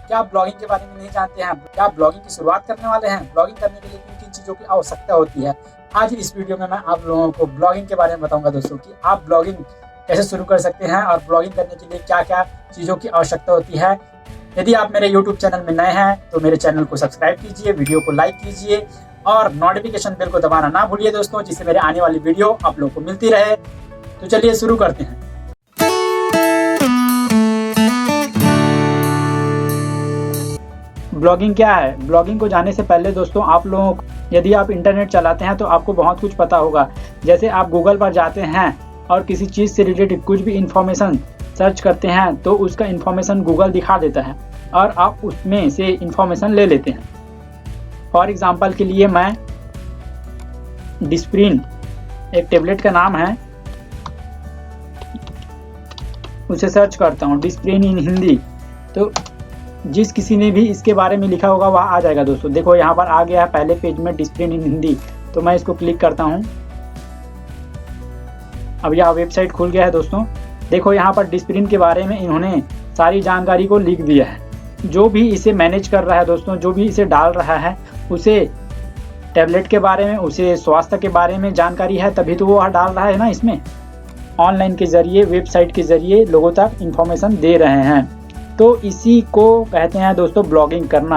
क्या आप ब्लॉगिंग के बारे में नहीं जानते हैं? क्या आप ब्लॉगिंग की शुरुआत करने वाले हैं? ब्लॉगिंग करने के लिए किन किन चीज़ों की आवश्यकता होती है? आज इस वीडियो में मैं आप लोगों को ब्लॉगिंग के बारे में बताऊंगा दोस्तों कि आप ब्लॉगिंग कैसे शुरू कर सकते हैं और ब्लॉगिंग करने के लिए क्या क्या चीज़ों की आवश्यकता होती है। यदि आप मेरे यूट्यूब चैनल में नए हैं तो मेरे चैनल को सब्सक्राइब कीजिए, वीडियो को लाइक कीजिए और नोटिफिकेशन बेल को दबाना ना भूलिए दोस्तों, जिससे मेरे आने वाली वीडियो आप लोगों को मिलती रहे। तो चलिए शुरू करते हैं। ब्लॉगिंग क्या है? ब्लॉगिंग को जानने से पहले दोस्तों आप लोगों को, यदि आप इंटरनेट चलाते हैं तो आपको बहुत कुछ पता होगा। जैसे आप गूगल पर जाते हैं और किसी चीज़ से रिलेटेड कुछ भी इंफॉर्मेशन सर्च करते हैं तो उसका इंफॉर्मेशन गूगल दिखा देता है और आप उसमें से इंफॉर्मेशन ले लेते हैं। फॉर एग्जांपल के लिए मैं डिस्प्रिन, एक टेबलेट का नाम है, उसे सर्च करता हूँ डिस्प्रिन इन हिंदी, तो जिस किसी ने भी इसके बारे में लिखा होगा वह आ जाएगा दोस्तों। देखो यहाँ पर आ गया है पहले पेज में डिस्प्रिन इन हिंदी, तो मैं इसको क्लिक करता हूँ। अब यह वेबसाइट खुल गया है दोस्तों। देखो यहाँ पर डिस्प्रिन के बारे में इन्होंने सारी जानकारी को लिख दिया है। जो भी इसे मैनेज कर रहा है दोस्तों, जो भी इसे डाल रहा है, उसे टैबलेट के बारे में, उसे स्वास्थ्य के बारे में जानकारी है, तभी तो वो डाल रहा है ना। इसमें ऑनलाइन के ज़रिए, वेबसाइट के ज़रिए लोगों तक इंफॉर्मेशन दे रहे हैं। तो इसी को कहते हैं दोस्तों ब्लॉगिंग करना।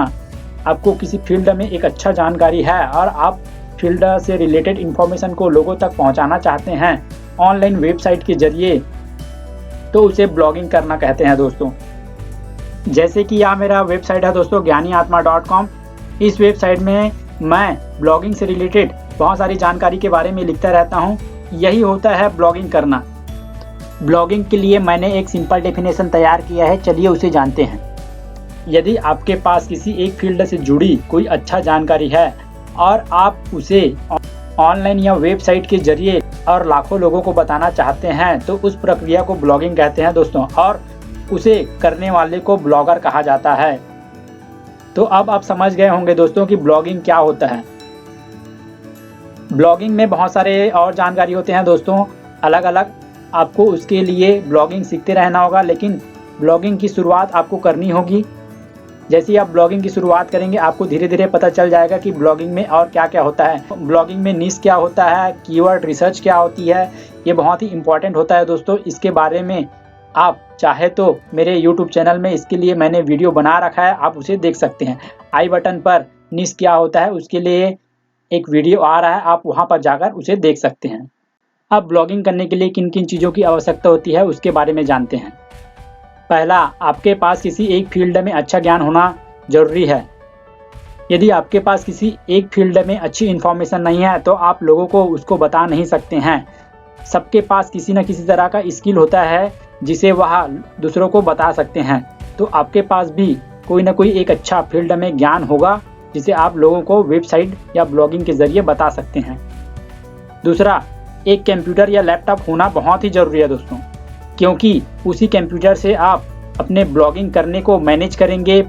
आपको किसी फील्ड में एक अच्छा जानकारी है और आप फील्ड से रिलेटेड इंफॉर्मेशन को लोगों तक पहुंचाना चाहते हैं ऑनलाइन वेबसाइट के ज़रिए, तो उसे ब्लॉगिंग करना कहते हैं दोस्तों। जैसे कि यह मेरा वेबसाइट है दोस्तों ज्ञानीआत्मा.com। इस वेबसाइट में मैं ब्लॉगिंग से रिलेटेड बहुत सारी जानकारी के बारे में लिखता रहता हूँ। यही होता है ब्लॉगिंग करना। ब्लॉगिंग के लिए मैंने एक सिंपल डेफिनेशन तैयार किया है, चलिए उसे जानते हैं। यदि आपके पास किसी एक फील्ड से जुड़ी कोई अच्छा जानकारी है और आप उसे ऑनलाइन या वेबसाइट के जरिए और लाखों लोगों को बताना चाहते हैं तो उस प्रक्रिया को ब्लॉगिंग कहते हैं दोस्तों, और उसे करने वाले को ब्लॉगर कहा जाता है। तो अब आप समझ गए होंगे दोस्तों कि ब्लॉगिंग क्या होता है। ब्लॉगिंग में बहुत सारे और जानकारी होते हैं दोस्तों, अलग अलग। आपको उसके लिए ब्लॉगिंग सीखते रहना होगा, लेकिन ब्लॉगिंग की शुरुआत आपको करनी होगी। जैसे ही आप ब्लॉगिंग की शुरुआत करेंगे आपको धीरे धीरे पता चल जाएगा कि ब्लॉगिंग में और क्या क्या होता है। ब्लॉगिंग में निश क्या होता है, कीवर्ड रिसर्च क्या होती है, ये बहुत ही इंपॉर्टेंट होता है दोस्तों। इसके बारे में आप चाहे तो मेरे यूट्यूब चैनल में इसके लिए मैंने वीडियो बना रखा है, आप उसे देख सकते हैं। आई बटन पर निश क्या होता है उसके लिए एक वीडियो आ रहा है, आप वहाँ पर जाकर उसे देख सकते हैं। अब ब्लॉगिंग करने के लिए किन किन चीज़ों की आवश्यकता होती है उसके बारे में जानते हैं। पहला, आपके पास किसी एक फील्ड में अच्छा ज्ञान होना जरूरी है। यदि आपके पास किसी एक फील्ड में अच्छी इन्फॉर्मेशन नहीं है तो आप लोगों को उसको बता नहीं सकते हैं। सबके पास किसी न किसी तरह का स्किल होता है जिसे वह दूसरों को बता सकते हैं। तो आपके पास भी कोई ना कोई एक अच्छा फील्ड में ज्ञान होगा जिसे आप लोगों को वेबसाइट या ब्लॉगिंग के ज़रिए बता सकते हैं। दूसरा, एक कंप्यूटर या लैपटॉप होना बहुत ही ज़रूरी है दोस्तों, क्योंकि उसी कंप्यूटर से आप अपने ब्लॉगिंग करने को मैनेज करेंगे।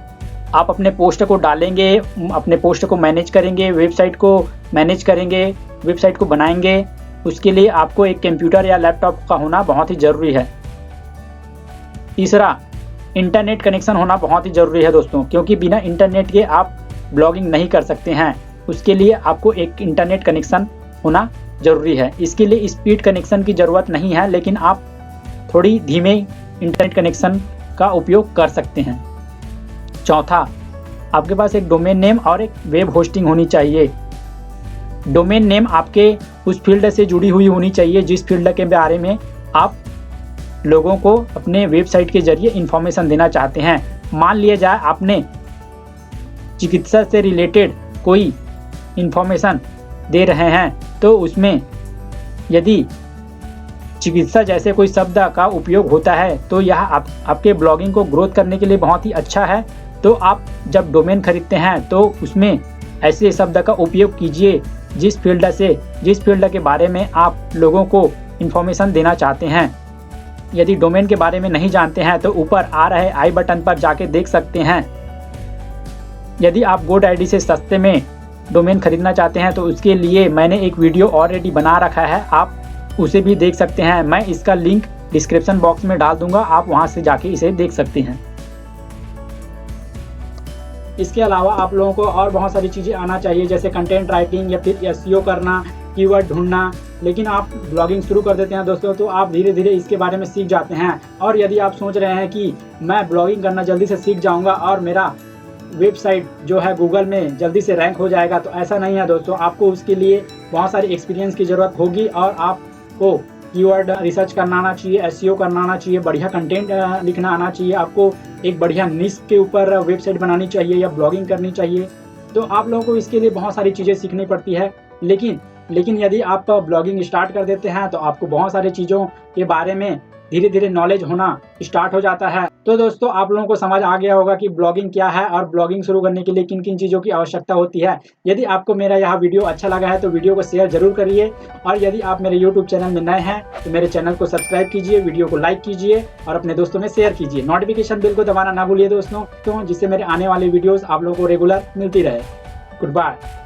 आप अपने पोस्ट को डालेंगे, अपने पोस्ट को मैनेज करेंगे, वेबसाइट को मैनेज करेंगे, वेबसाइट को बनाएंगे। उसके लिए आपको एक कंप्यूटर या लैपटॉप का होना बहुत ही ज़रूरी है। तीसरा, इंटरनेट कनेक्शन होना बहुत ही ज़रूरी है दोस्तों, क्योंकि बिना इंटरनेट के आप ब्लॉगिंग नहीं कर सकते हैं। उसके लिए आपको एक इंटरनेट कनेक्शन होना ज़रूरी है। इसके लिए स्पीड कनेक्शन की ज़रूरत नहीं है, लेकिन आप थोड़ी धीमे इंटरनेट कनेक्शन का उपयोग कर सकते हैं। चौथा, आपके पास एक डोमेन नेम और एक वेब होस्टिंग होनी चाहिए। डोमेन नेम आपके उस फील्ड से जुड़ी हुई होनी चाहिए जिस फील्ड के बारे में आप लोगों को अपने वेबसाइट के जरिए इंफॉर्मेशन देना चाहते हैं। मान लिया जाए आपने चिकित्सा से रिलेटेड कोई इंफॉर्मेशन दे रहे हैं, तो उसमें यदि चिकित्सा जैसे कोई शब्द का उपयोग होता है तो यह आपके ब्लॉगिंग को ग्रोथ करने के लिए बहुत ही अच्छा है। तो आप जब डोमेन खरीदते हैं तो उसमें ऐसे शब्द का उपयोग कीजिए जिस फील्ड के बारे में आप लोगों को इंफॉर्मेशन देना चाहते हैं। यदि डोमेन के बारे में नहीं जानते हैं तो ऊपर आ रहे आई बटन पर जाके देख सकते हैं। यदि आप GoDaddy से सस्ते में डोमेन खरीदना चाहते हैं तो उसके लिए मैंने एक वीडियो ऑलरेडी बना रखा है, आप उसे भी देख सकते हैं। मैं इसका लिंक डिस्क्रिप्शन बॉक्स में डाल दूंगा, आप वहां से जाके इसे देख सकते हैं। इसके अलावा आप लोगों को और बहुत सारी चीज़ें आना चाहिए, जैसे कंटेंट राइटिंग या फिर एसईओ करना, कीवर्ड ढूंढना। लेकिन आप ब्लॉगिंग शुरू कर देते हैं दोस्तों तो आप धीरे धीरे इसके बारे में सीख जाते हैं। और यदि आप सोच रहे हैं कि मैं ब्लॉगिंग करना जल्दी से सीख जाऊंगा और मेरा वेबसाइट जो है गूगल में जल्दी से रैंक हो जाएगा, तो ऐसा नहीं है दोस्तों। आपको उसके लिए बहुत सारी एक्सपीरियंस की ज़रूरत होगी और आपको कीवर्ड रिसर्च करना आना चाहिए, एसईओ करना आना चाहिए, बढ़िया कंटेंट लिखना आना चाहिए, आपको एक बढ़िया निश के ऊपर वेबसाइट बनानी चाहिए या ब्लॉगिंग करनी चाहिए। तो आप लोगों को इसके लिए बहुत सारी चीज़ें सीखनी पड़ती है। लेकिन यदि आप ब्लॉगिंग स्टार्ट कर देते हैं तो आपको बहुत सारी चीज़ों के बारे में धीरे धीरे नॉलेज होना स्टार्ट हो जाता है। तो दोस्तों आप लोगों को समझ आ गया होगा कि ब्लॉगिंग क्या है और ब्लॉगिंग शुरू करने के लिए किन किन चीज़ों की आवश्यकता होती है। यदि आपको मेरा यह वीडियो अच्छा लगा है तो वीडियो को शेयर जरूर करिए, और यदि आप मेरे यूट्यूब चैनल में नए हैं तो मेरे चैनल को सब्सक्राइब कीजिए, वीडियो को लाइक कीजिए और अपने दोस्तों में शेयर कीजिए। नोटिफिकेशन बेल को दबाना ना भूलिए दोस्तों, जिससे मेरे आने वाले वीडियोज़ आप लोगों को रेगुलर मिलती रहे। Good bye.